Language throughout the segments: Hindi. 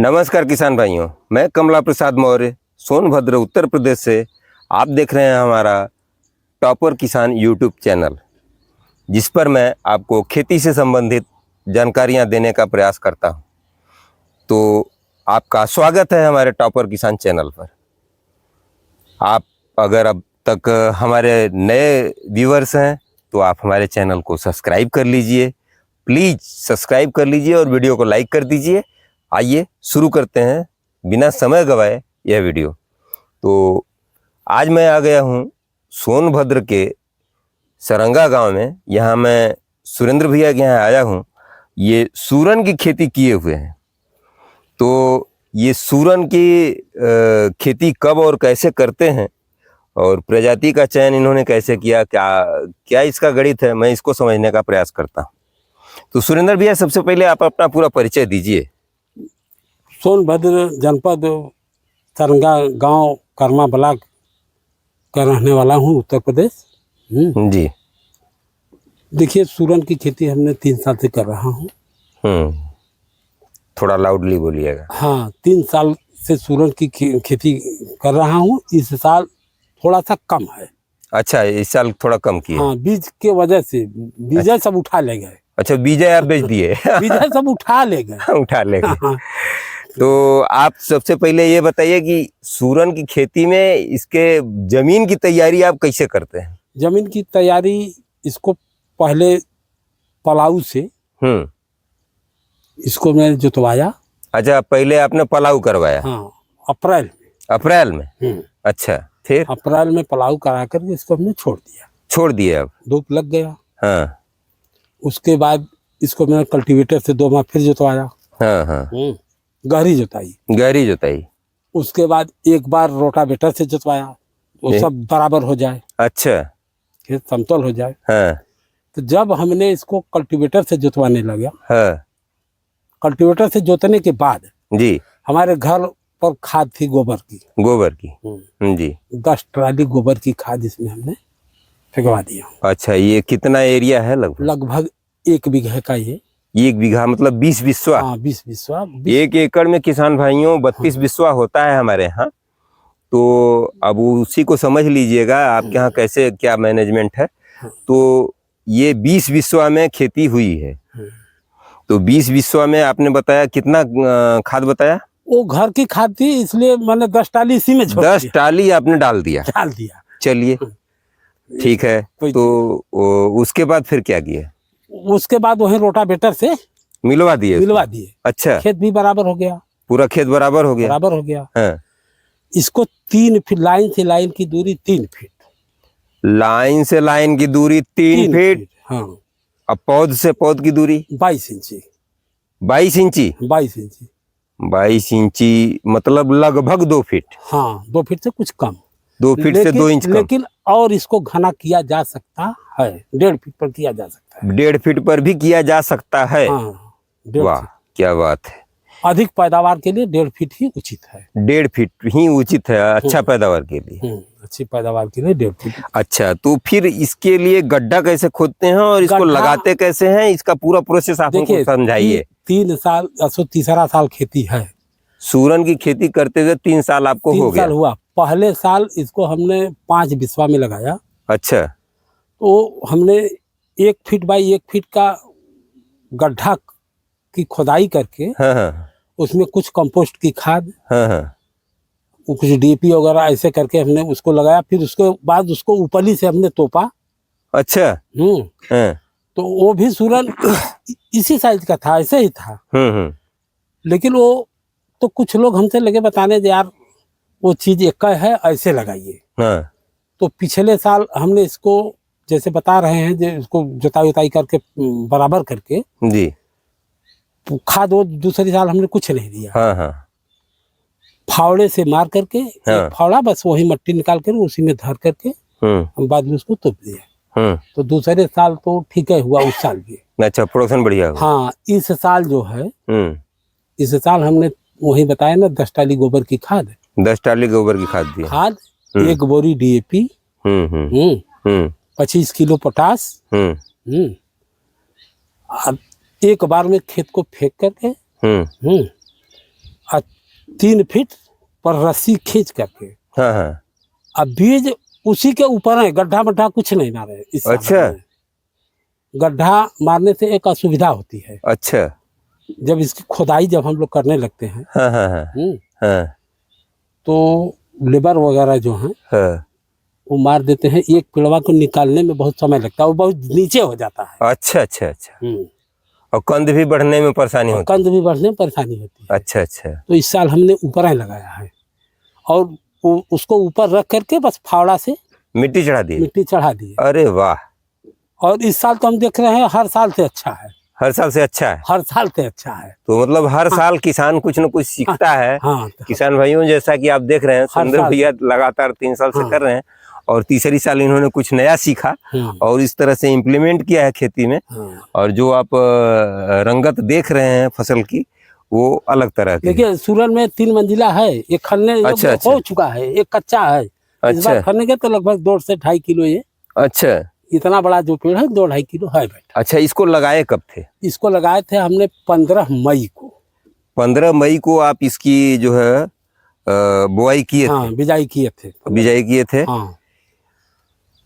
नमस्कार किसान भाइयों, मैं कमला प्रसाद मौर्य सोनभद्र उत्तर प्रदेश से। आप देख रहे हैं हमारा टॉपर किसान यूट्यूब चैनल, जिस पर मैं आपको खेती से संबंधित जानकारियां देने का प्रयास करता हूं। तो आपका स्वागत है हमारे टॉपर किसान चैनल पर। आप अगर अब तक हमारे नए व्यूअर्स हैं तो आप हमारे चैनल को सब्सक्राइब कर लीजिए, प्लीज़ सब्सक्राइब कर लीजिए और वीडियो को लाइक कर दीजिए। आइए शुरू करते हैं बिना समय गवाए यह वीडियो। तो आज मैं आ गया हूँ सोनभद्र के सरंगा गांव में। यहाँ मैं सुरेंद्र भैया के यहाँ आया हूँ। ये सूरन की खेती किए हुए हैं। तो ये सूरन की खेती कब और कैसे करते हैं और प्रजाति का चयन इन्होंने कैसे किया, क्या इसका गणित है, मैं इसको समझने का प्रयास करता हूँ। तो सुरेंद्र भैया, सबसे पहले आप अपना पूरा परिचय दीजिए। सोनभद्र जनपद सरंगा गांव कर्मा ब्लॉक का रहने वाला हूं, उत्तर प्रदेश। जी। देखिए, सूरन की खेती हमने 3 साल से कर रहा हूं। थोड़ा लाउडली बोलिएगा। हाँ, 3 साल से सूरन की खेती कर रहा हूं। इस साल थोड़ा सा कम है। अच्छा, इस साल थोड़ा कम किया। हाँ, बीज के वजह से बीज सब उठा ले गए। अच्छा, बीज आप बेच दिए? बीज सब उठा ले गए। उठा ले गए। हाँ। तो आप सबसे पहले ये बताइए कि सूरन की खेती में इसके जमीन की तैयारी आप कैसे करते हैं? जमीन की तैयारी, इसको पहले पलाऊ से इसको मैंने जुतवाया। अच्छा, पहले आपने पलाऊ करवाया? हाँ, अप्रैल में। अच्छा, फिर अप्रैल में पलाऊ करा कर इसको हमने छोड़ दिया। अब धूप लग गया। हाँ। उसके बाद इसको मैंने कल्टीवेटर से 2 माह फिर जुतवाया। हाँ। गहरी जुताई। उसके बाद एक बार रोटावेटर से जुतवाया, वो सब बराबर हो जाए। अच्छा, खेत समतल हो जाए। हाँ। तो जब हमने इसको कल्टीवेटर से जुतवाने लगा, हाँ। कल्टीवेटर से जोतने के बाद जी, हमारे घर पर खाद थी गोबर की। जी। 10 ट्राली गोबर की खाद इसमें हमने फेंकवा दिया। अच्छा, ये कितना एरिया है? लगभग 1 बीघे का। ये 1 बीघा मतलब 20 बिस्वा? हाँ, 20 बिस्वा। 1 एकड़ में किसान भाइयों 32 बिस्वा होता है हमारे यहाँ। तो अब उसी को समझ लीजिएगा आपके यहाँ कैसे क्या मैनेजमेंट है। तो ये 20 बिस्वा में खेती हुई है। तो 20 बिस्वा में आपने बताया कितना खाद बताया? वो घर की खाद थी, इसलिए मैंने 10 टाली इसी में 10 टाली आपने डाल दिया? चलिए, ठीक है। तो उसके बाद फिर क्या किया? उसके बाद वही रोटावेटर से मिलवा दिए। अच्छा, खेत भी बराबर हो गया। पूरा खेत बराबर हो गया। हाँ। इसको 3 फीट लाइन से लाइन की दूरी 3 फीट। लाइन से लाइन की दूरी 3 फीट। हाँ। अब पौध से पौध की दूरी 22 इंची। 22 इंची? 22 इंची मतलब लगभग 2 फीट। हाँ, 2 फीट से कुछ कम। 2 फीट से 2 इंच कम। लेकिन और इसको घना किया जा सकता है। 1.5 फीट पर किया जा सकता है। 1.5 फीट पर भी किया जा सकता है। हाँ, वाह, क्या बात है। अधिक पैदावार के लिए 1.5 फीट ही उचित है। 1.5 फीट ही उचित है अच्छा पैदावार के लिए। अच्छी पैदावार के लिए 1.5 फीट। अच्छा, तो फिर इसके लिए गड्ढा कैसे खोदते हैं और इसको लगाते कैसे हैं? इसका पूरा प्रोसेस आप हमको समझाइए। 3 साल, 3रा साल खेती है। सूरन की खेती करते हुए 3 साल आपको हो गया? 3 साल हुआ। पहले साल इसको हमने 5 बिस्वा में लगाया। अच्छा। तो हमने 1 फीट बाई 1 फीट का गड्ढा की खुदाई करके, हाँ, उसमें कुछ कंपोस्ट की खाद, हाँ, कुछ डीएपी वगैरह ऐसे करके हमने उसको लगाया। फिर उसके बाद उसको ऊपरी से हमने तोपा। अच्छा। हाँ। तो वो भी सूरन इसी साइज का था, ऐसे ही था। लेकिन वो तो कुछ लोग हमसे लगे बताने, यार वो चीज एक है, ऐसे लगाइए। हाँ। तो पिछले साल हमने इसको जैसे बता रहे हैं, जो इसको जुताई करके बराबर करके जी, खाद वो दूसरी साल हमने कुछ नहीं दिया। हाँ। फावड़े से मार करके, हाँ, फावड़ा बस वही मट्टी निकाल कर उसी में धर करके हम बाद में उसको तोप दिया। तो दूसरे साल तो ठीक है हुआ, उस साल भी। अच्छा, प्रोडक्शन बढ़िया हुआ। हाँ, इस साल जो है, इस साल हमने वही बताया ना, 10 टाली गोबर की खाद। 10 टाली गोबर की खाद 1 बोरी डीएपी, 25 किलो पोटास, एक बार में खेत को फेंक करके 3 फीट पर रस्सी खींच करके। हाँ हाँ। अब बीज उसी के ऊपर है, गड्ढा मड्ढा कुछ नहीं मारे इस साल अच्छा। हमने। गड्ढा मारने से एक असुविधा होती है, अच्छा। जब इसकी खुदाई जब हम लोग करने लगते हैं हाँ हाँ हाँ हाँ तो लेबर वगैरह जो हैं हाँ। वो मार देते हैं। एक पेड़वा को निकालने में बहुत समय लगता है, वो बहुत नीचे हो जाता है। अच्छा अच्छा अच्छा। और कंद भी बढ़ने में परेशानी होती है? कंद भी बढ़ने में परेशानी होती है। अच्छा अच्छा। तो इस साल हमने ऊपर ही लगाया है और उसको ऊपर रख करके बस फावड़ा से मिट्टी चढ़ा दी? मिट्टी चढ़ा दी। अरे वाह। और इस साल तो हम देख रहे हैं हर साल से अच्छा है। हर साल से अच्छा है? हर साल से अच्छा है। तो मतलब हर साल किसान कुछ न कुछ सीखता है। हाँ। किसान भाइयों, जैसा कि आप देख रहे हैं, सुंदर भैया लगातार 3 साल से कर रहे हैं और तीसरी साल इन्होंने कुछ नया सीखा और इस तरह से इम्प्लीमेंट किया है खेती में। और जो आप रंगत देख रहे हैं फसल की, वो अलग तरह की। देखिए सूरन में 3 मंजिला है, एक खन्ने अच्छा, हो चुका है, एक कच्चा है। इस बार खन्ने के तो लगभग 2 से 2.5 किलो ये। अच्छा। इतना बड़ा जो पेड़ है 2-2.5 किलो है बैठा। अच्छा, इसको लगाए कब थे? इसको लगाए थे हमने 15 मई को। 15 मई को आप इसकी जो है बुआई किए थे? हाँ, बिजाई किए थे। बिजाई किए थे। हाँ।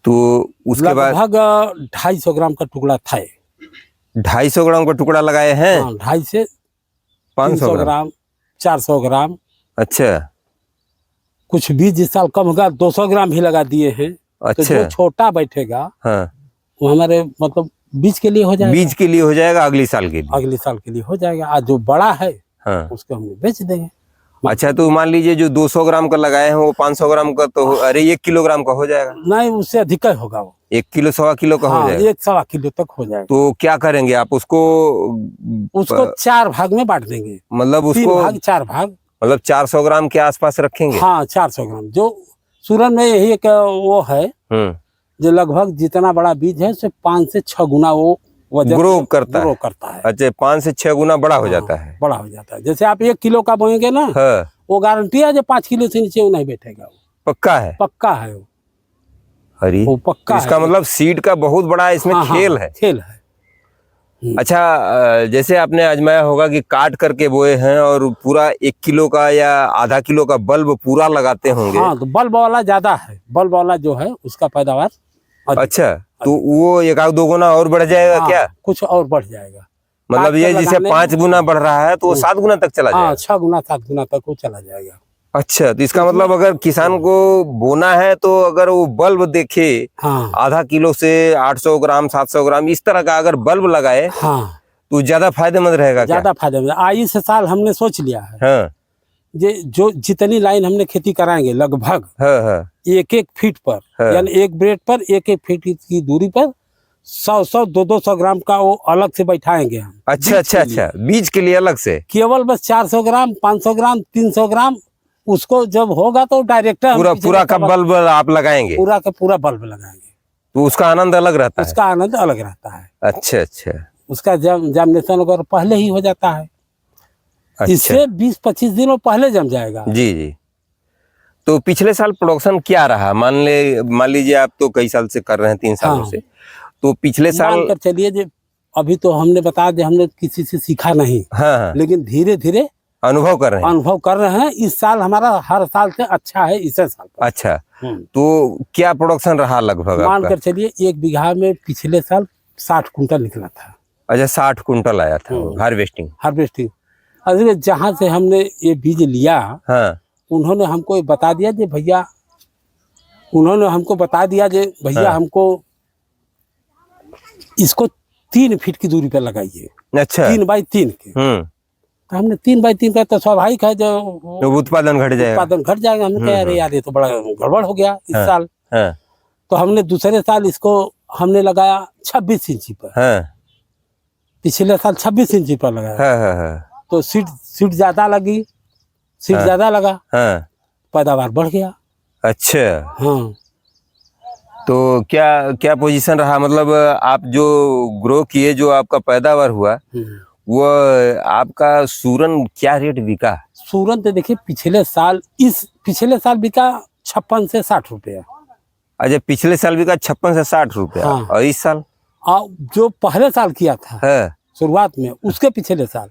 तो उसके बाद लगभग 250 ग्राम का टुकड़ा था। 250 ग्राम का टुकड़ा लगाए हैं? हाँ, 250 से 500 ग्राम, 400 ग्राम। अच्छा। कुछ बीज इस साल कम होगा, 200 ग्राम भी लगा दिए हैं। अच्छा। तो जो छोटा बैठेगा हाँ, वो हमारे मतलब बीज के लिए हो जाएगा। बीज के लिए हो जाएगा, अगली साल के लिए? अगले साल के लिए हो जाएगा। आज जो बड़ा है हाँ। उसको हम बेच देंगे। अच्छा, तो मान लीजिए जो 200 ग्राम का लगाए हैं वो 500 ग्राम का तो अरे 1 किलोग्राम का हो जाएगा? नहीं, उससे अधिक ही होगा वो। 1 किलो 1.25 किलो का हो जाएगा? 1-1.25 किलो तक हो जाएगा। तो क्या करेंगे आप उसको? 4 भाग में बांट देंगे। मतलब 3 उसको भाग 4 भाग, मतलब 400 ग्राम के आसपास रखेंगे? हाँ, 400 ग्राम। जो सूरन में यही एक वो है जो लगभग जितना बड़ा बीज है उससे 5 से 6 गुना वो वजन ग्रो करता है। अच्छा, 5 से 6 गुना बड़ा हो जाता है? बड़ा हो जाता है। जैसे आप 1 किलो का बोएंगे ना, वो गारंटी है जो 5 किलो से नीचे वो नहीं बैठेगा। पक्का है? पक्का है वो। अरे वो पक्का इसका है। मतलब सीड का बहुत बड़ा इसमें खेल है। खेल है। अच्छा, जैसे आपने आजमाया होगा कि काट करके बोए हैं और पूरा 1 किलो का या आधा किलो का बल्ब पूरा लगाते होंगे? हाँ, तो बल्ब वाला ज्यादा है। बल्ब वाला जो है उसका पैदावार अच्छा, तो वो 1-2 गुना और बढ़ जाएगा? हाँ, क्या कुछ और बढ़ जाएगा। मतलब ये जैसे 5 गुना बढ़ रहा है तो वो 7 गुना तक चला जाएगा? हाँ, 6 गुना 7 गुना तक वो चला जाएगा। अच्छा, तो इसका मतलब अगर किसान को बोना है तो अगर वो बल्ब देखे आधा किलो से 800 ग्राम 700 ग्राम इस तरह का अगर बल्ब लगाए तो ज्यादा फायदेमंद रहेगा? ज्यादा फायदेमंद। इस साल हमने सोच लिया है। हाँ। जो जितनी लाइन हमने खेती कराएंगे लगभग 1-1 फीट पर, यानी एक ब्रेड पर 1-1 फीट की दूरी पर 100-100 200 ग्राम का वो अलग से बैठाएंगे हम। अच्छा अच्छा अच्छा, बीज के लिए अलग से? केवल बस 400 ग्राम 500 ग्राम 300 ग्राम उसको जब होगा तो डायरेक्ट पूरा का बल्ब आप लगाएंगे? पूरा का पूरा बल्ब लगाएंगे। तो उसका आनंद अलग रहता है? उसका आनंद अलग रहता है। अच्छा अच्छा। उसका जर्मिनेशन वगैरह पहले ही हो जाता है। अच्छा। इससे 20-25 दिनों पहले जम जाएगा। जी जी। तो पिछले साल प्रोडक्शन क्या रहा? मान लीजिए आप तो कई साल से कर रहे हैं, 3 सालों से, तो पिछले साल मान कर चलिए जो अभी तो हमने बता दिया, हमने किसी से सीखा नहीं। हाँ। लेकिन धीरे धीरे अनुभव कर रहे हैं। इस साल हमारा हर साल से अच्छा है इस साल। अच्छा, तो क्या प्रोडक्शन रहा लगभग? मान कर चलिए 1 बीघा में पिछले साल 60 कुंटल निकला था। अच्छा, 60 कुंटल आया था हार्वेस्टिंग। अरे जहाँ से हमने ये बीज लिया, उन्होंने हमको बता दिया कि भैया, हमको इसको 3 फीट की दूरी पर लगाइए। अच्छा। 3 बाई 3 के। तो हमने 3 बाई 3 का तो स्वाभाविक है जो उत्पादन घट जाएगा। हमने कहा अरे यार ये तो बड़ा गड़बड़ हो गया इस साल। तो हमने दूसरे साल इसको हमने लगाया 26 इंची पर। पिछले साल 26 इंची पर लगाया। तो सीट ज्यादा लगी, ज्यादा लगा, पैदावार बढ़ गया। अच्छा। हाँ। तो क्या पोजीशन रहा? मतलब आप जो ग्रो किए, जो आपका पैदावार हुआ, वो आपका सूरन क्या रेट बिका? सूरन तो देखिए पिछले साल बिका 56 से 60 रुपया। अच्छा, पिछले साल बिका 56 से 60 रुपया। और इस साल जो पहले साल किया था शुरुआत में, उसके पिछले साल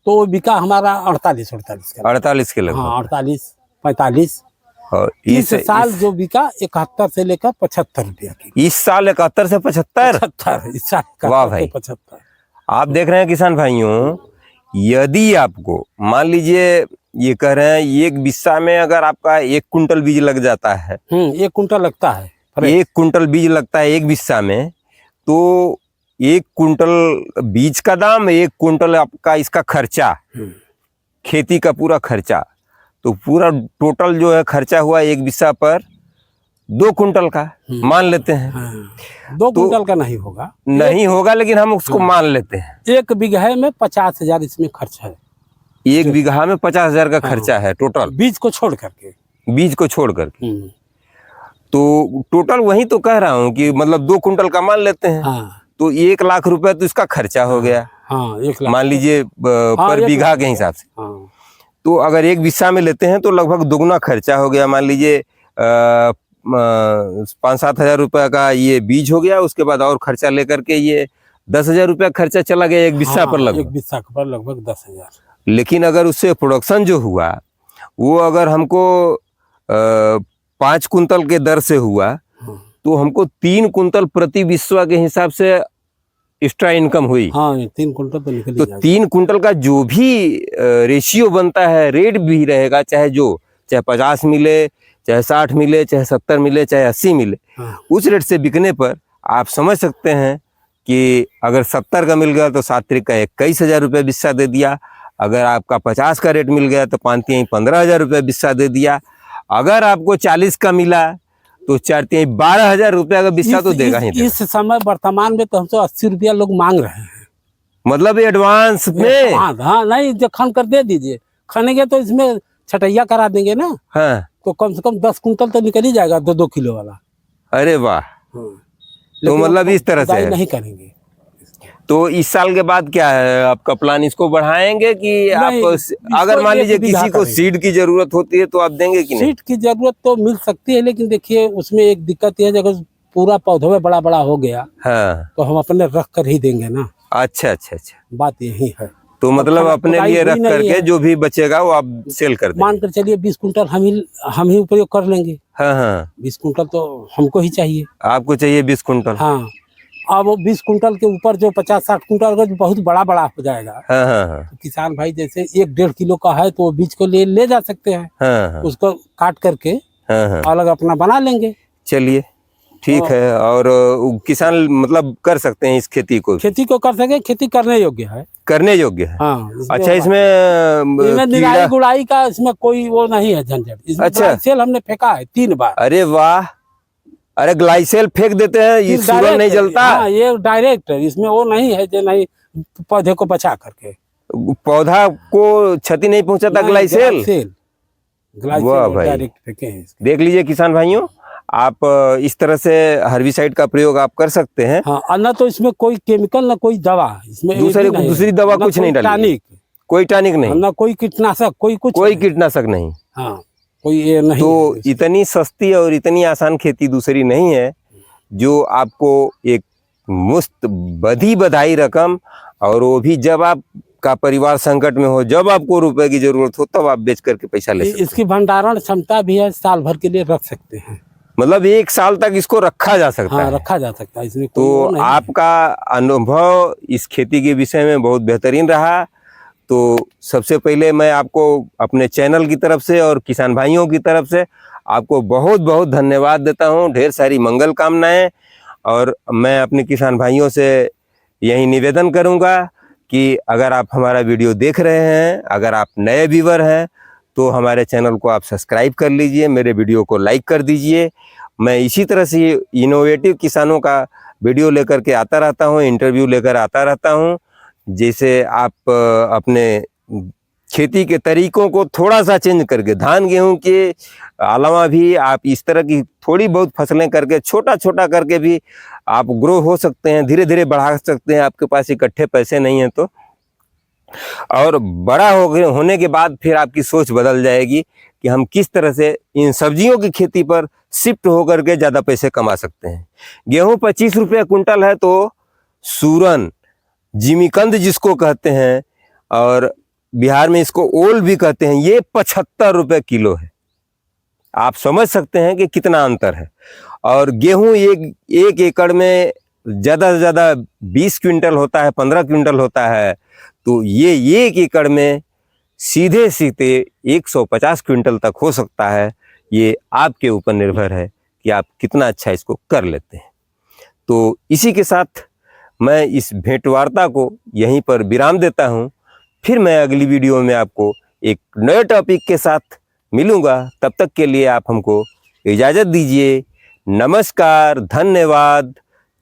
तो वो बिका हमारा 48 का। 48 के लगभग। हाँ 48 45। और इस साल जो बिका 71 से लेकर 75 रुपया की। इस साल 71 से 75? 75 इस साल। वाह भाई। 75। आप देख रहे हैं किसान भाइयों, यदि आपको मान लीजिए ये कह रहे हैं एक बिस्सा में अगर आपका 1 कुंटल बीज लग जाता है, 1 कुंटल लगता है, 1 कुंटल बीज लगता है एक बिस्सा में, तो 1 कुंटल बीज का दाम, 1 कुंटल आपका इसका खर्चा, खेती का पूरा खर्चा, तो पूरा टोटल जो है खर्चा हुआ एक बिस्सा पर 2 कुंटल का मान लेते हैं। 2 कुंटल का नहीं होगा, नहीं होगा, लेकिन हम उसको मान लेते हैं। 1 बीघे में 50,000 इसमें खर्च है। 1 बीघा में 50,000 का खर्चा है टोटल, बीज को छोड़ करके। बीज को छोड़ करके। तो टोटल वही तो कह रहा हूँ कि मतलब 2 कुंटल का मान लेते हैं। तो 1 लाख रुपए तो इसका खर्चा हो गया। 1 लाख मान लीजिए पर बीघा के हिसाब से। तो अगर 1 बिस्सा में लेते हैं तो लगभग दोगुना खर्चा हो गया। मान लीजिए 5-7 हजार रुपये का ये बीज हो गया, उसके बाद और खर्चा लेकर के ये 10,000 रुपया खर्चा चला गया 1 बिस्सा पर लगभग। 1 बिस्सा पर लगभग 10,000। लेकिन अगर उससे प्रोडक्शन जो हुआ वो अगर हमको 5 कुंतल के दर से हुआ तो हमको 3 कुंतल प्रति बिस्वा के हिसाब से एक्स्ट्रा इनकम हुई। 3 कुंटल तो निकल तो 3 कुंटल का जो भी रेशियो बनता है, रेट भी रहेगा, चाहे 50 मिले, चाहे 60 मिले, चाहे 70 मिले, चाहे 80 मिले, उस रेट से बिकने पर आप समझ सकते हैं कि अगर 70 का मिल गया तो 7 त्रिक का 21,000 रुपये बिस्सा दे दिया। अगर आपका 50 का रेट मिल गया तो 5-3-15,000 रुपये बिस्सा दे दिया। अगर आपको 40 का मिला तो 4-3-12,000 रुपया का बिस्सा तो देगा ही देगा। इस समय वर्तमान में तो हमसे 80 रुपया लोग मांग रहे हैं, मतलब एडवांस में। हाँ नहीं, जो खन कर दे दीजिए, खनेंगे तो इसमें छटैया करा देंगे ना। तो कम से कम 10 कुंटल तो निकल ही जाएगा 2-2 किलो वाला। अरे वाह। तो मतलब इस तरह से नहीं करेंगे। तो इस साल के बाद क्या है आपका प्लान? इसको बढ़ाएंगे कि आप अगर मान लीजिए किसी को सीड की जरूरत होती है तो आप देंगे कि नहीं? सीड की जरूरत तो मिल सकती है, लेकिन देखिए उसमें एक दिक्कत है, अगर पूरा पौधा में बड़ा बड़ा हो गया तो हम अपने रख कर ही देंगे ना। अच्छा, बात यही है। तो मतलब अपने लिए रख करके जो भी बचेगा वो आप सेल कर देंगे। मान कर चलिए 20 कुंटल हम ही उपयोग कर लेंगे। 20 कुंटल तो हमको ही चाहिए। आपको चाहिए 20 कुंटल? हाँ। अब वो 20 कुंटल के ऊपर जो 50-60 कुंटल अगर बहुत बड़ा हो जाएगा, तो किसान भाई जैसे 1-1.5 किलो का है तो वो बीज को ले जा सकते हैं। उसको काट करके अलग अपना बना लेंगे। चलिए ठीक है। और किसान मतलब कर सकते हैं इस खेती को कर सके, खेती करने योग्य है। अच्छा, इसमें निराई गुड़ाई का इसमें कोई वो नहीं है झंझट। इसमें ग्लाइसेल हमने फेंका है 3 बार। अरे वाह। अरे ग्लाइसेल फेंक देते हैं, ये सूरज नहीं जलता। ये डायरेक्ट है, इसमें वो नहीं है जो नहीं पौधे को बचा करके, पौधा को क्षति नहीं पहुंचाता ग्लाइसेल। वाह भाई। डायरेक्ट फेंके हैं। देख लीजिए किसान भाइयों, आप इस तरह से हर्बिसाइड का प्रयोग आप कर सकते हैं। ना तो इसमें कोई केमिकल, ना कोई दवा, इसमें दूसरी दवा कुछ नहीं डाली, कोई टॉनिक नहीं, ना कोई कीटनाशक, कोई कीटनाशक नहीं। कोई ये नहीं। तो इतनी सस्ती और इतनी आसान खेती दूसरी नहीं है जो आपको एक मुफ्त बधाई रकम, और वो भी जब आपका परिवार संकट में हो, जब आपको रुपए की जरूरत हो तब आप बेच करके पैसा ले सकते हैं। इसकी भंडारण क्षमता भी है, साल भर के लिए रख सकते हैं। मतलब 1 साल तक इसको रखा जा सकता है। रखा जा सकता है इसमें। तो आपका अनुभव इस खेती के विषय में बहुत बेहतरीन रहा। तो सबसे पहले मैं आपको अपने चैनल की तरफ से और किसान भाइयों की तरफ से आपको बहुत बहुत धन्यवाद देता हूं। ढेर सारी मंगल कामनाएं। और मैं अपने किसान भाइयों से यही निवेदन करूंगा कि अगर आप हमारा वीडियो देख रहे हैं, अगर आप नए व्यूअर हैं, तो हमारे चैनल को आप सब्सक्राइब कर लीजिए, मेरे वीडियो को लाइक कर दीजिए। मैं इसी तरह से इनोवेटिव किसानों का वीडियो लेकर के आता रहता हूं, इंटरव्यू लेकर आता रहता हूं। जैसे आप अपने खेती के तरीकों को थोड़ा सा चेंज करके, धान गेहूं के अलावा भी आप इस तरह की थोड़ी बहुत फसलें करके, छोटा छोटा करके भी आप ग्रो हो सकते हैं, धीरे धीरे बढ़ा सकते हैं। आपके पास इकट्ठे पैसे नहीं हैं तो, और बड़ा होने के बाद फिर आपकी सोच बदल जाएगी कि हम किस तरह से इन सब्जियों की खेती पर शिफ्ट होकर के ज़्यादा पैसे कमा सकते हैं। गेहूं 25 रुपये कुंटल है तो सूरन, जिमीकंद जिसको कहते हैं, और बिहार में इसको ओल भी कहते हैं, ये 75 रुपये किलो है। आप समझ सकते हैं कि कितना अंतर है। और गेहूं एक एकड़ में ज़्यादा से ज़्यादा 20 क्विंटल होता है, 15 क्विंटल होता है, तो ये एक एकड़ में सीधे सीधे 150 क्विंटल तक हो सकता है। ये आपके ऊपर निर्भर है कि आप कितना अच्छा इसको कर लेते हैं। तो इसी के साथ मैं इस भेंटवार्ता को यहीं पर विराम देता हूं। फिर मैं अगली वीडियो में आपको एक नए टॉपिक के साथ मिलूंगा। तब तक के लिए आप हमको इजाज़त दीजिए। नमस्कार, धन्यवाद,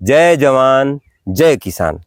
जय जवान जय किसान।